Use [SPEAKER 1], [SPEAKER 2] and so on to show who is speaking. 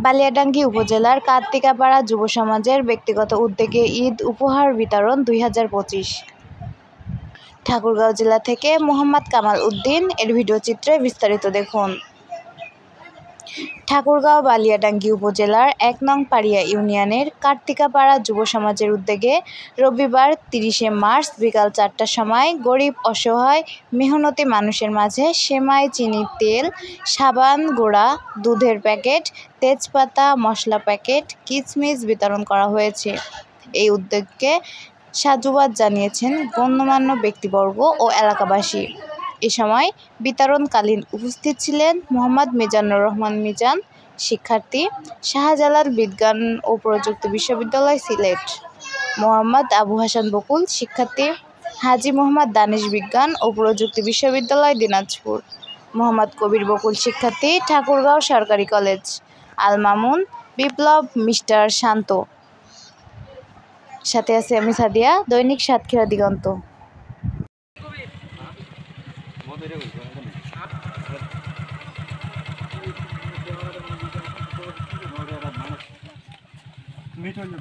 [SPEAKER 1] বালিয়াডাঙ্গি উপজেলার কার্তিকাপাড়া যুব সমাজের ব্যক্তিগত উদ্যোগে ঈদ উপহার বিতরণ 2025। ঠাকুরগাঁও জেলা থেকে মোহাম্মদ কামাল উদ্দিন এর ভিডিওচিত্রে বিস্তারিত দেখুন। ঠাকুরগাঁও বালিয়াডাঙ্গি উপজেলার ১ নং পাড়িয়া ইউনিয়নের কার্তিকাপাড়া যুব সমাজের উদ্যোগে রবিবার ৩০শে মার্চ বিকাল ৪টার সময় গরিব অসহায় মেহনতি মানুষের মাঝে সেমাই, চিনির তেল, সাবান গুঁড়া, দুধের প্যাকেট, তেজপাতা, মশলা প্যাকেট, কিচমিচ বিতরণ করা হয়েছে। এই উদ্যোগকে সাধুবাদ জানিয়েছেন গণ্যমান্য ব্যক্তিবর্গ ও এলাকাবাসী। এ সময় বিতরণকালীন উপস্থিত ছিলেন মোহাম্মদ মিজানুর রহমান মিজান, শিক্ষার্থী, শাহজালাল বিজ্ঞান ও প্রযুক্তি বিশ্ববিদ্যালয় সিলেট; মোহাম্মদ আবু হাসান বকুল, শিক্ষার্থী, হাজী মোহাম্মদ দানিশ বিজ্ঞান ও প্রযুক্তি বিশ্ববিদ্যালয় দিনাজপুর; মোহাম্মদ কবির বকুল, শিক্ষার্থী, ঠাকুরগাঁও সরকারি কলেজ; আল মামুন, বিপ্লব, মিস্টার শান্ত। সাথে আছে আমি সাদিয়া, দৈনিক সাতক্ষীরা দিগন্ত।
[SPEAKER 2] মিট হয়ে